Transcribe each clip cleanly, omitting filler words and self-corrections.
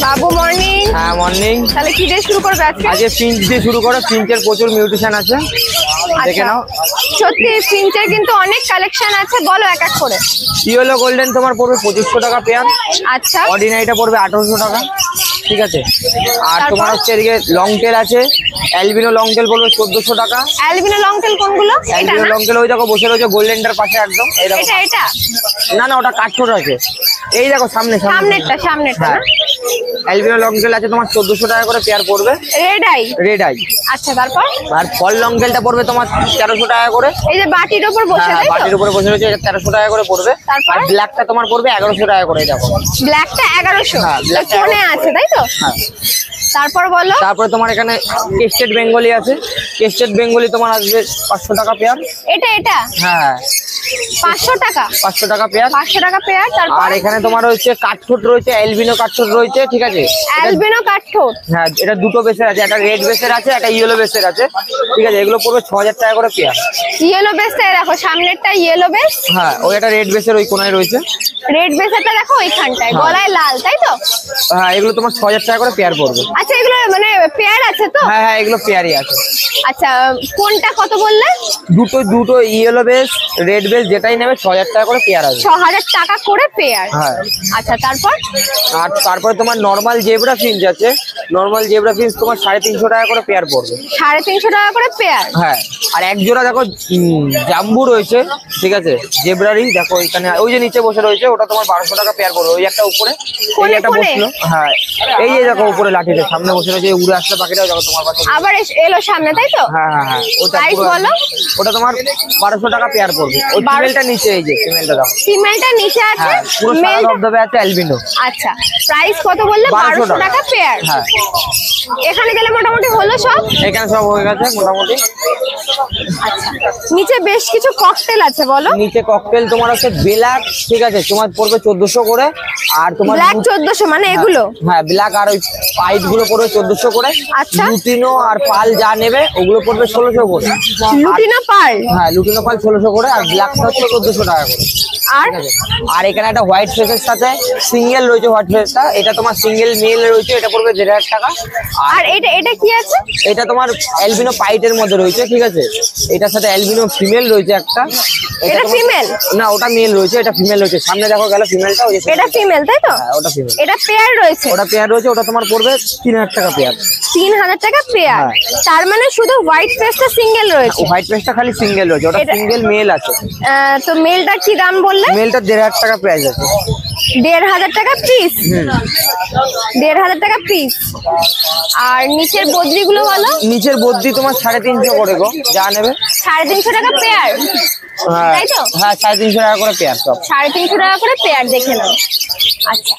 বাবু morning. হ্যাঁ morning. তাহলে কি দিয়ে শুরু করবে আজকে? আজকে ফিঞ্চ দিয়ে শুরু করো। ফিঞ্চের প্রচুর মিউটেশন আছে, দেখে নাও। সত্যি ফিঞ্চের কিন্তু অনেক কালেকশন আছে, বলো এক এক করে। ইয়েলো গোল্ডেন তোমার পড়বে 2500 টাকা পেয়ার। আচ্ছা। অর্ডিনারিটা পড়বে 1800 টাকা, ঠিক আছে। আর তোমার হচ্ছে এদিকে লং টেল আছে, অ্যালবিনো লং টেল পড়বে 1400 টাকা। অ্যালবিনো লং টেল কোনগুলো? অ্যালবিনো লং টেল ওই দেখো বসে রয়েছে গোল্ডেনটার পাশে একদম। এই দেখো এটা না না ওটা কাঠছোট আছে, এই দেখো সামনেরটা। হ্যাঁ অ্যালবিনো লং টেল আছে তোমার 1400 টাকা করে পেয়ার পড়বে। Red eye. আচ্ছা তারপর? আর ফল লং টেলটা পড়বে তোমার 1300 টাকা করে। এই যে বাটির উপর বসে, হ্যাঁ বাটির উপরে বসে রয়েছে, 1300 টাকা করে পড়বে। আর ব্ল্যাকটা তোমার পড়বে 1100 টাকা করে। দেখো ব্ল্যাকটা 1100। হ্যাঁ ব্ল্যাকটা কোনে আছে তাই তো? হ্যাঁ। তারপর বলো। তারপরে তোমার এখানে কেস্টেড বেঙ্গলি আছে। কেস্টেড বেঙ্গলি তোমার আসবে 500 টাকা পেয়ার। এটা হ্যাঁ 500 টাকা। 500 টাকা পেয়ার। 500 টাকা পেয়ার। তারপর আর এখানে তোমার হচ্ছে কাঠঠোঁট রয়েছে, অ্যালবিনো কাঠঠোঁট রয়েছে, ঠিক আছে। অ্যালবিনো কাঠঠোঁট। হ্যাঁ এটা দুটো বেসের আছে, একটা রেড বেসের আছে, একটা ইয়েলো বেসের আছে, ঠিক আছে। এগুলো পড়বে 6000 টাকা করে পেয়ার। ইয়েলো বেসটা দেখো, সামনেরটা ইয়েলো বেস। হ্যাঁ ওই একটা রেড বেসের ওই কোনায় রয়েছে। রেড বেসটা দেখো ওইখানটায়, গলায় লাল, তাই তো? হ্যাঁ এগুলো তোমার 6000 টাকা করে পেয়ার পড়বে। আচ্ছা এগুলো মানে পেয়ার আছে তো? হ্যাঁ হ্যাঁ এগুলো পেয়ারই আছে। আচ্ছা কোনটা কত বললে? দুটো ইয়েলো বেস রেড বেস যেটাই নেবে 6000 টাকা করে পেয়ার আছে। 6000 টাকা করে পেয়ার। হ্যাঁ আচ্ছা তারপর? আর তারপরে তোমার নরমাল জেব্রা ফিঞ্চ আছে। নরমাল জেব্রা ফিঞ্চ তোমার 350 টাকা করে পেয়ার পড়বে। 350 টাকা করে পেয়ার। হ্যাঁ আর এক জোড়া দেখো জাম্বু রয়েছে, ঠিক আছে। জেব্রারই দেখো এখানে ওই যে নিচে বসে রয়েছে, ওটা তোমার 1200 টাকা পেয়ার পড়বে। ওই একটা উপরে ওই একটা বসলো। হ্যাঁ এই যে দেখো উপরে লাঠিতে সামনে বসে রয়েছে, উড়ে আসছে পাখিটাও দেখো তোমার পাশে আবার এলো সামনে, তাই তো? হ্যাঁ হ্যাঁ হ্যাঁ ওটা বলো। ওটা তোমার 1200 টাকা পেয়ার পড়বে। ওই ফিমেলটা নিচে, এই যে ফিমেলটা দেখো, ফিমেলটা নিচে আছে। হ্যাঁ পুরো সাদা ধবধবে আছে অ্যালবিনো। আচ্ছা প্রাইস কত বললে? 1200 টাকা পেয়ার। হ্যাঁ এখানে গেলে মোটামুটি হলো সব? এখানে সব হয়ে গেছে মোটামুটি। আচ্ছা নিচে বেশ কিছু ককটেল আছে, বলো। নিচে ককটেল তোমার আছে ব্ল্যাক, ঠিক আছে, তোমার পড়বে 1400 করে। আর তোমার ব্ল্যাক 1400 মানে এগুলো? হ্যাঁ ব্ল্যাক আর ওই পাইট গুলো পড়বে 1400 করে। আচ্ছা লুটিনো আর পাল যা নেবে ওগুলো পড়বে 1600 করে। লুটিনো পাল? হ্যাঁ লুটিনো পাল 1600 করে, আর ব্ল্যাকটা হচ্ছে 1400 টাকা করে। আর এখানে একটা হোয়াইট ফেসের সাথে সিঙ্গেল রয়েছে। হোয়াইট ফেসটা এটা তোমার সিঙ্গেল মেল রয়েছে, এটা পড়বে 1500 টাকা। আর এটা কি আছে? এটা তোমার অ্যালবিনো পাইটের মধ্যে রয়েছে, ঠিক আছে। এটার সাথে অ্যালবিনো ফিমেল রয়েছে একটা। এটা ফিমেল না ওটা মেল রয়েছে, এটা ফিমেল রয়েছে। সামনে দেখো গেল ফিমেলটা, ওই যে এটা ফিমেল, তাই তো? হ্যাঁ ওটা ফিমেল। এটা পেয়ার রয়েছে? ওটা পেয়ার রয়েছে, ওটা তোমার পড়বে 3000 টাকা পেয়ার। 3000 টাকা পেয়ার। তার মানে শুধু হোয়াইট ফেসটা সিঙ্গেল রয়েছে? হোয়াইট ফেসটা খালি সিঙ্গেল রয়েছে, ওটা সিঙ্গেল মেল আছে। তো মেলটা কি দাম বললে? মেলটা 1500 টাকা প্রাইস আছে। 1500 টাকা পিস? 1500 টাকা পিস। আর নিচের বদ্রিগুলো বলো। নিচের বদ্রি তোমার 350 করে গো, যা নেবে। 350 টাকা পেয়ার, তাই তো? হ্যাঁ 350 টাকা করে পেয়ার সব। 350 টাকা করে পেয়ার, দেখে নাও। আচ্ছা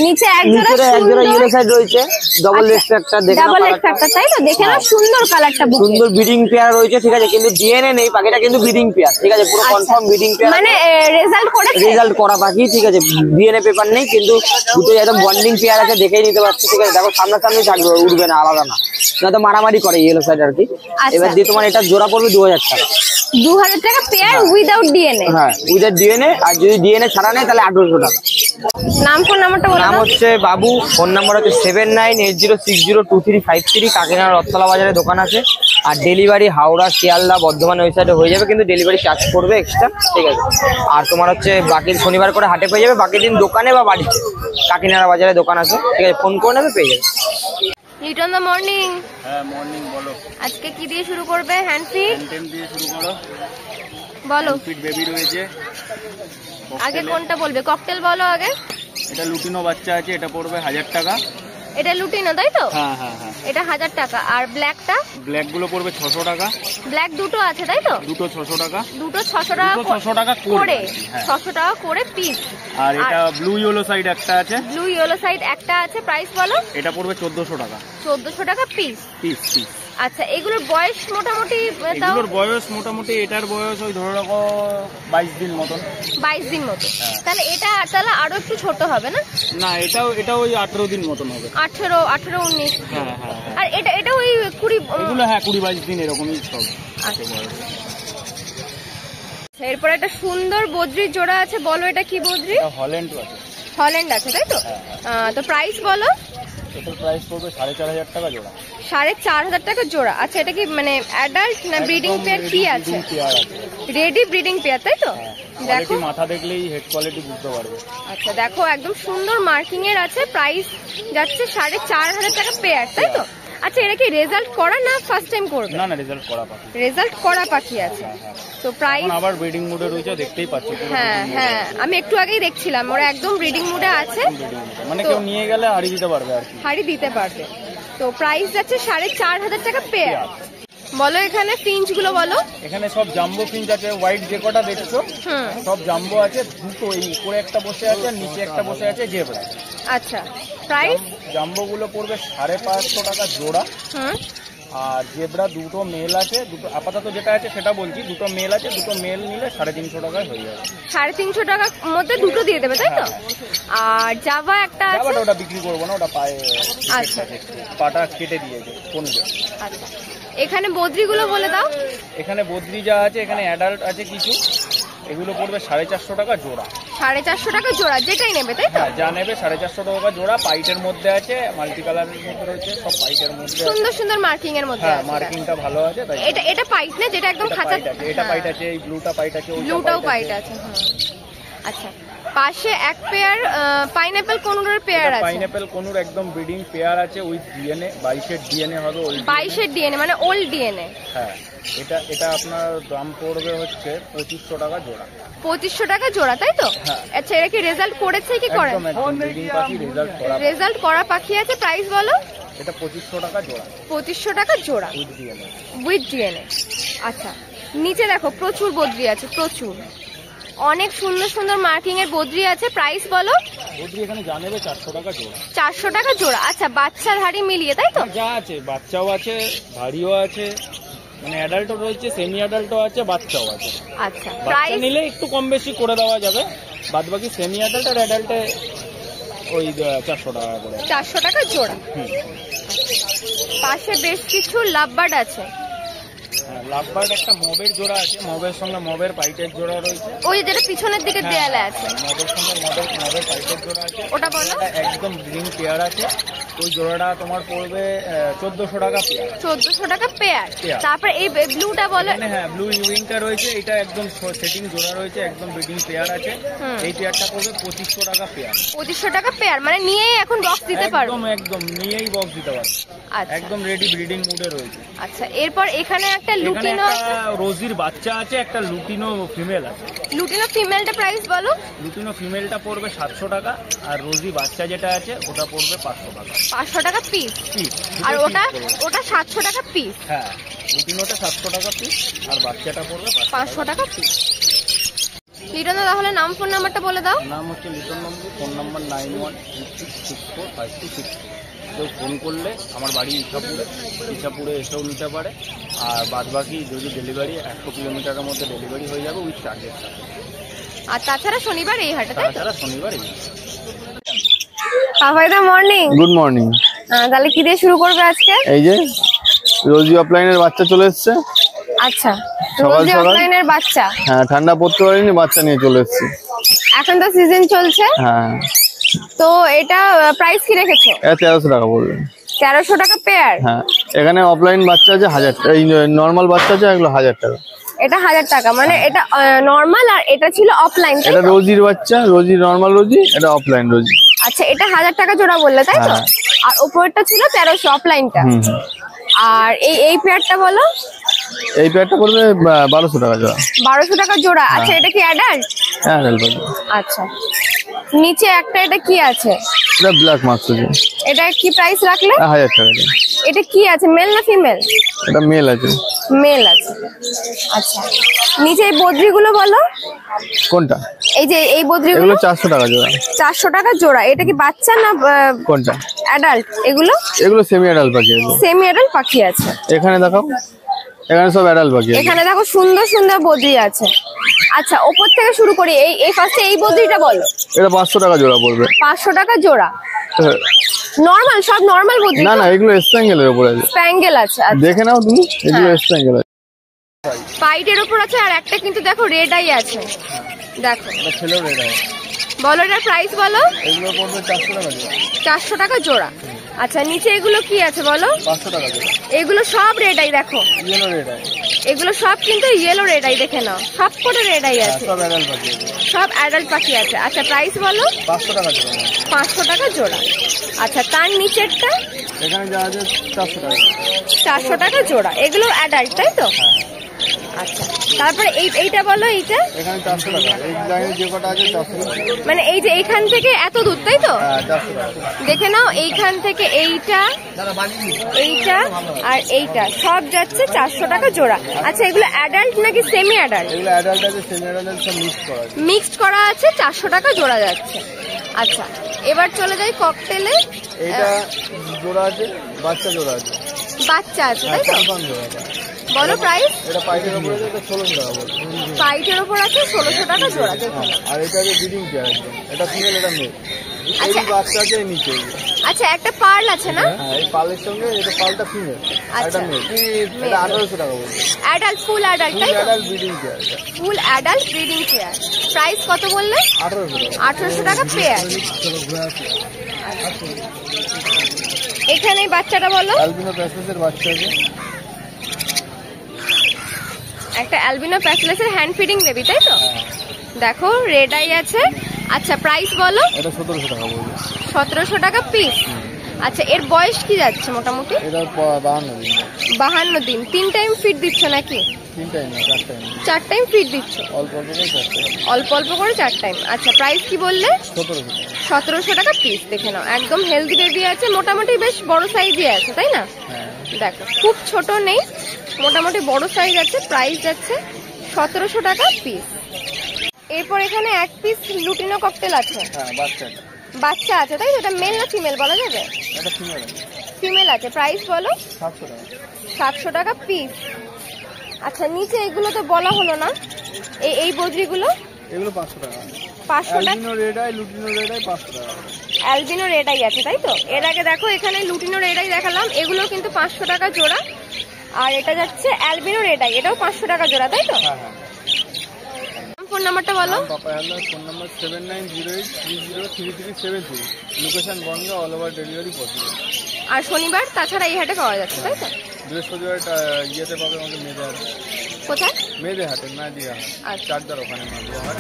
নিচে এক জোড়া ইয়েলো সাইড রয়েছে, ডাবল রেস্ট্রাক্টর, দেখে নাও। ডাবল রেস্ট্রাক্টর, তাই তো? দেখে নাও সুন্দর কালারটা, সুন্দর ব্রিডিং পেয়ার রয়েছে, ঠিক আছে। কিন্তু ডিএনএ নেই, পাখিটা কিন্তু ব্রিডিং পেয়ার, ঠিক আছে। পুরো কনফার্ম ব্রিডিং পেয়ার, মানে রেজাল্ট করা পাখি, ঠিক আছে। ডিএনএ পেপার নেই, কিন্তু দুটোই একদম বন্ডিং পেয়ার আছে, দেখেই নিতে পারছি, ঠিক আছে। দেখো সামনাসামনি থাকবে, উঠবে না, আলাদা না, না তো মারামারি করে ইয়েলো সাইড আর কি। এবার দিয়ে তোমার এটা জোড়া পড়বে 2000 টাকা। 2000 টাকা পেয়ার উইদাউট ডিএনএ? হ্যাঁ উইদাউট ডিএনএ। আর যদি ডিএনএ ছাড়া নেয় তাহলে 1800 টাকা। নাম ফোন নাম্বারটা বলো। নাম হচ্ছে বাবু, ফোন নাম্বার হচ্ছে 7980602353। কাকিনাড়া রথতলা বাজারে দোকান আছে। আর ডেলিভারি হাওড়া, শিয়ালদা, বর্ধমান ওই সাইডে হয়ে যাবে, কিন্তু ডেলিভারি চার্জ করবে এক্সট্রা, ঠিক আছে। আর তোমার হচ্ছে বাকি শনিবার করে হাটে পেয়ে যাবে, বাকি দিন দোকানে বা বাড়িতে। কাকিনাড়া বাজারে দোকান আছে, ঠিক আছে, ফোন করে নেবে, পেয়ে যাবে। লিটন দা মর্নিং। হ্যাঁ মর্নিং, বলো। আজকে কি দিয়ে শুরু করবে? হ্যান্ড ফিড দিয়ে শুরু করো, বলো। ফিড বেবি রয়েছে। আগে কোনটা বলবে? ককটেল বলো আগে। এটা লুটিনো বাচ্চা আছে, এটা পড়বে 1000 টাকা। এটা লুটিনো, তাই তো? হ্যাঁ হ্যাঁ হ্যাঁ। এটা 1000 টাকা। আর ব্ল্যাকটা? ব্ল্যাক গুলো পড়বে 600 টাকা। ব্ল্যাক দুটো আছে, তাই তো? দুটো 600 টাকা। দুটো 600 টাকা 600 টাকা করে। 600 টাকা করে পিস। আর এটা ব্লু ইয়েলো সাইড একটা আছে। ব্লু ইয়েলো সাইড একটা আছে, প্রাইস বলো। এটা পড়বে 1400 টাকা। 1400 টাকা পিস। Piece piece. আচ্ছা এগুলোর বয়স মোটামুটি? এগুলোর বয়স মোটামুটি, এটার বয়স ওই ধরে রাখো 22 দিন মতন। 22 দিন মতো? তাহলে এটা তাহলে আরো একটু ছোট হবে না? না এটা ওই 18 দিন মতন হবে। 18 19। হ্যাঁ হ্যাঁ। আর এটা ওই 20? এগুলো হ্যাঁ 20-22 দিন এরকমই সব। এরপর একটা সুন্দর বদ্রির জোড়া আছে, বলো এটা কি বদ্রি? হল্যান্ড আছে। হল্যান্ড আছে তাই তো? তো প্রাইস বলো। এটার প্রাইস পড়বে 4,500 টাকা জোড়া। 4,500 টাকা জোড়া। আচ্ছা, এটা কি মানে অ্যাডাল্ট না ব্রিডিং পেয়ার কি আছে? রেডি ব্রিডিং পেয়ার তাই তো? দেখো মাথা দেখলেই হেড কোয়ালিটি বুঝতে পারবে। আচ্ছা দেখো, একদম সুন্দর মার্কিং এর আছে। প্রাইস যাচ্ছে 4,500 টাকা পেয়ার তাই তো? আচ্ছা, এটা কি রেজাল্ট করা না ফার্স্ট টাইম করবে? না না, রেজাল্ট করা পাখি। রেজাল্ট করা পাখি আছে। তো প্রাইস আবার ব্রিডিং মুডে রয়েছে, দেখতেই পাচ্ছ। হ্যাঁ হ্যাঁ, আমি একটু আগেই দেখছিলাম ওরা একদম ব্রিডিং মুডে আছে। মানে কেউ নিয়ে গেলে হাড়ি দিতে পারবে আর কি। হাড়ি দিতে পারবে। তো প্রাইস যাচ্ছে 4,500 টাকা পেয়ার। বলো এখানে ফিঞ্চ গুলো বলো। এখানে সব জাম্বো ফিঞ্চ আছে, হোয়াইট যে কটা দেখছো সব জাম্বো আছে। দুটো, এই উপরে একটা বসে আছে আর নিচে একটা বসে আছে জেব্রা। আচ্ছা, প্রাইস জাম্বো গুলো পড়বে 550 টাকা জোড়া। আর জেব্রা দুটো মেল আছে, দুটো আপাতত যেটা আছে সেটা বলছি, দুটো মেল আছে, দুটো মেল নিলে 350 টাকায় হয়ে যাবে। 350 টাকার মধ্যে দুটো দিয়ে দেবে তাই তো? আর জাভা একটা আছে, ওটা বিক্রি করবো না, ওটা পায়ে আচ্ছা পাটা কেটে দিয়েছে কোন। আচ্ছা, এখানে বদ্রি গুলো বলে দাও। এখানে বদ্রি যা আছে, এখানে অ্যাডাল্ট আছে কিছু, এগুলো পড়বে 450 টাকা জোড়া। 450 টাকা জোড়া, যেটাই নেবে তাই তো? হ্যাঁ, যা নেবে 450 টাকা জোড়া। পাইটের মধ্যে আছে, মাল্টি কালারের মধ্যে রয়েছে, সব পাইটের মধ্যে সুন্দর সুন্দর মার্কিং এর মধ্যে। হ্যাঁ, মার্কিংটা ভালো আছে তাই। এটা পাইট না, যেটা একদম খাঁচা? এটা পাইট আছে, এই ব্লুটা পাইট আছে, ব্লুটাও পাইট আছে। আচ্ছা, পাশে এক পেয়ার পাইনাপল কোনুরের পেয়ার আছে। পাইনাপল কোনুর একদম ব্রিডিং পেয়ার আছে, উইথ ডিএনএ। 22 এর ডিএনএ হবে। 22 এর ডিএনএ মানে ওল্ড ডিএনএ। হ্যাঁ, এটা আপনার দাম পড়বে হচ্ছে 2500 টাকা জোড়া। 2500 টাকা জোড়া তাই তো? আচ্ছা, এরা কি রেজাল্ট করেছে কি করে? রেজাল্ট করা পাখি আছে। প্রাইস বলো। এটা 2500 টাকা জোড়া। 2500 টাকা জোড়া উইথ ডিএনএ। আচ্ছা, নিচে দেখো প্রচুর বদ্রি আছে, প্রচুর, অনেক সুন্দর সুন্দর মার্কিং এর বদ্রি আছে। প্রাইস বলো। বদ্রি এখানে যা নেবে 400 টাকা জোড়া। 400 টাকা জোড়া। আচ্ছা, বাচ্চার হাড়ি মিলিয়ে তাই তো? যা আছে, বাচ্চাও আছে, ভারীও আছে, মানে অ্যাডাল্টও রয়েছে, সেমি অ্যাডাল্টও আছে, বাচ্চাও আছে। আচ্ছা, বাচ্চা নিলে একটু কম বেশি করে দেওয়া যাবে, বাদ বাকি সেমি অ্যাডাল্ট আর অ্যাডাল্টে ওই 400 টাকা করে। 400 টাকা জোড়া। পাশে বেশ কিছু লাভবার্ড আছে। লাভবার্ড একটা মবের জোড়া আছে, মবের সঙ্গে মবের পাইটের জোড়া রয়েছে। ওই যেটা পিছনের দিকে দেয়ালে আছে, মবের সঙ্গে মবের পাইটের জোড়া আছে। ওটা বলো। একদম গ্রিন পেয়ার আছে, ওই জোড়াটা তোমার পড়বে 1400 টাকা পেয়ার। 1400 টাকা পেয়ার। তারপর এই ব্লুটা বলো। হ্যাঁ, ব্লু ইউইংটা রয়েছে, এটা একদম সেটিং জোড়া রয়েছে, একদম ব্রিডিং পেয়ার আছে। এই পেয়ারটা পড়বে 2500 টাকা পেয়ার। 2500 টাকা পেয়ার, মানে নিয়েই এখন বক্স দিতে পারো? একদম নিয়েই বক্স দিতে পারো। আচ্ছা, একদম রেডি ব্রিডিং মুডে রয়েছে। আচ্ছা, এরপর এখানে একটা লুটিনো রোজির বাচ্চা আছে, একটা লুটিনো ফিমেল আছে। লুটিনো ফিমেলটা প্রাইস বলো। লুটিনো ফিমেলটা পড়বে 700 টাকা, আর রোজি বাচ্চা যেটা আছে ওটা পড়বে 500 টাকা। 500 টাকা পিস। আর ওটা 700 টাকা পিস। হ্যাঁ, লুটিনোটা 700 টাকা পিস, আর বাচ্চাটা পড়বে 500 টাকা পিস। লিটন দা, তাহলে নাম ফোন নাম্বারটা বলে দাও। নাম হচ্ছে লিটন নন্দী, ফোন নাম্বার 9186645262। কেউ ফোন করলে আমার বাড়ি ইছাপুরে এসেও নিতে পারে। আর বাদ বাকি যদি ডেলিভারি 100 কিলোমিটারের মধ্যে ডেলিভারি হয়ে যাবে উইথ চার্জেস। আর তাছাড়া শনিবার এই হাটে? তাছাড়া শনিবার এই। পাপাইদা মর্নিং। Good morning. তাহলে কি দিয়ে শুরু করবে আজকে? এই যে রোজি অফলাইনের বাচ্চা চলে এসছে। আচ্ছা, সকাল রোজি সকাল। অফলাইনের বাচ্চা। হ্যাঁ, ঠান্ডা পড়তে পারেনি, বাচ্চা নিয়ে চলে এসছি। এখন তো সিজন চলছে। হ্যাঁ, তো এটা প্রাইস কি রেখেছো? এটা 1300 টাকা পড়বে। 1300 টাকা পেয়ার। হ্যাঁ, এখানে অফলাইন বাচ্চা আছে 1000 টাকা, এই নর্মাল বাচ্চা আছে এগুলো 1000 টাকা। এটা 1000 টাকা, মানে এটা নরমাল আর এটা ছিল অফলাইন। এটা রোজির বাচ্চা, রোজি নর্মাল রোজি, এটা অফলাইন রোজি। আচ্ছা, এটা 1000 টাকা জোড়া বললে তাই তো? আর উপরেরটা ছিল 1300 অফলাইনটা। আর এই পেয়ারটা বলো। এই পেয়ারটা পড়বে 1200 টাকা জোড়া। 1200 টাকা জোড়া। আচ্ছা, এটা কি অ্যাডাল্ট? হ্যাঁ, অ্যাডাল্ট। আচ্ছা, নিচে একটা, এটা কি আছে? এটা ব্ল্যাক মাস্ক আছে। এটা কি প্রাইস রাখলে? 1000 টাকা। এটা কি আছে, মেল না ফিমেল? এটা মেল আছে। মেল আছে। আচ্ছা, নিচে এই বদ্রিগুলো বলো। কোনটা? এই যে এই বদ্রিগুলো। এগুলো 400 টাকা জোড়া। 400 টাকা জোড়া। এটা কি বাচ্চা না কোনটা? অ্যাডাল্ট? এগুলো সেমি অ্যাডাল্ট পাখি আছে। সেমি অ্যাডাল্ট পাখি আছে। এখানে দেখাও, এখানে সব অ্যাডাল্ট পাখি আছে। এখানে দেখো সুন্দর সুন্দর বদ্রি আছে। আচ্ছা, ওপর থেকে শুরু করি। এই ফার্স্টে এই বদ্রিটা বলো। এটা 500 টাকা জোড়া পড়বে। 500 টাকা জোড়া। নরমাল, সব নরমাল বদ্রি? না না, এগুলো স্প্যাঙ্গেলের উপর আছে। স্প্যাঙ্গেল আছে। দেখে নাও তুমি, এগুলো স্প্যাঙ্গেল আছে। পাইটের উপর আছে, আর একটা কিন্তু দেখো রেড আই আছে। দেখো, এটা ছেলেও রেড আই। বলো এটার প্রাইস বলো। এগুলো পড়বে 400 টাকা জোড়া। 400 টাকা জোড়া। আচ্ছা নিচে এগুলো কি আছে বলো। 500 টাকা জোড়া। এগুলো সব রেড আই দেখো, ইয়েলো রেড আই। এগুলো সব কিন্তু ইয়েলো রেড আই, দেখে নাও সব করে রেড আই আছে, সব অ্যাডাল্ট পাখি, সব অ্যাডাল্ট পাখি আছে। আচ্ছা প্রাইস বলো। 500 টাকা জোড়া। 500 টাকা জোড়া। আচ্ছা তার নিচেরটা এখানে যা আছে 400 টাকা। 400 টাকা জোড়া। এগুলো অ্যাডাল্ট তাই তো? আচ্ছা তারপরে এইটা বলো। এইটা এখানে 400 টাকা। এই লাইনে যে কটা আছে 400 টাকা। মানে এই যে এইখান থেকে এত দূর তাই তো? হ্যাঁ 400 টাকা। দেখে নাও এইখান থেকে এইটা, এইটা আর এইটা সব যাচ্ছে 400 টাকা জোড়া। আচ্ছা এগুলো অ্যাডাল্ট নাকি সেমি অ্যাডাল্ট? এগুলো অ্যাডাল্ট আছে, সেমি অ্যাডাল্ট সব মিক্স করা আছে। মিক্সড করা আছে, 400 টাকা জোড়া যাচ্ছে। আচ্ছা এবার চলে যাই ককটেলে। এইটা জোড়া আছে, বাচ্চা জোড়া আছে। বাচ্চা আছে তাই তো? কনফার্ম জোড়া আছে। বলো প্রাইস। এটা পাইটের উপরে আছে, এটা 1600 টাকা বলছে। পাইটের ওপর আছে 1600 টাকা জোড়া। দেখুন আর এটা আছে ব্রিডিং পেয়ার একদম। এটা ফিমেল, এটা মেল। আচ্ছা। এই বাচ্চা আছে এই নিচে। আচ্ছা একটা পার্ল আছে না? হ্যাঁ এই পালের সঙ্গে এটা পালটা ফিমেল, আর আচ্ছা। এটা মেল। এটা 1800 টাকা বলছে। অ্যাডাল্ট, ফুল অ্যাডাল্ট তাই তো? অ্যাডাল্ট ব্রিডিং পেয়ার এটা। Full adult breeding pair. Price কত বললে? 1800 টাকা। 1800 টাকা পেয়ার। এখানে এই বাচ্চাটা বলো। অ্যালবিনো প্যাসেজের বাচ্চা আছে। একটা অ্যালবিনো প্যাসলেসের হ্যান্ড ফিডিং বেবি তাই তো? দেখো রেড আই আছে। আচ্ছা প্রাইস বলো। এটা 1700 টাকা বলছে। 1700 টাকা পিস। আচ্ছা এর বয়স কি যাচ্ছে মোটামুটি? এটা 52 দিন। 52 দিন। 3 টাইম ফিড দিচ্ছ নাকি? 3 টাইম না 4 টাইম। 4 টাইম ফিড দিচ্ছ? অল্প অল্প করে 4 টাইম। অল্প অল্প করে 4 টাইম। আচ্ছা প্রাইস কি বললে? 1700 টাকা। 1700 টাকা পিস। দেখে নাও একদম হেলদি বেবি আছে, মোটামুটি বেশ বড় সাইজই আছে তাই না? হ্যাঁ দেখো খুব ছোট নেই, মোটামুটি বড় সাইজ আছে। প্রাইস যাচ্ছে 1700 টাকা পিস। এরপর এখানে এক পিস লুটিনো ককটেল আছে। হ্যাঁ বাচ্চাটা। বাচ্চা আছে তাই তো? এটা মেল না ফিমেল বলা যাবে? এটা ফিমেল আছে। ফিমেল আছে। প্রাইস বলো। 700 টাকা। 700 টাকা পিস। আচ্ছা নিচে এগুলো তো বলা হলো না, এই বদ্রিগুলো এগুলো 500 টাকা। 500 টাকা। Albino red eye, lutino red eye 500 টাকা। অ্যালবিনো রেড আই আছে তাই তো? এর আগে দেখো এখানে লুটিনো রেড আই দেখালাম, এগুলো কিন্তু 500 টাকা জোড়া। আর এটা যাচ্ছে অ্যালবিনো রেড আই, এটাও 500 টাকা জোড়া তাই তো? হ্যাঁ হ্যাঁ। ফোন নাম্বারটা বলো। Papa hello, phone number 7908303373। Location Bongaon, all over delivery possible. আর শনিবার তাছাড়া এই হাটে পাওয়া যাচ্ছে তাই তো? বৃহস্পতিবার ইয়েতে পাবে আমাদের মেয়েদের হাটে। কোথায়? মেয়েদের হাটে, না দিয়া হাট। আচ্ছা। চাকদার ওখানে মেয়েদের হাট।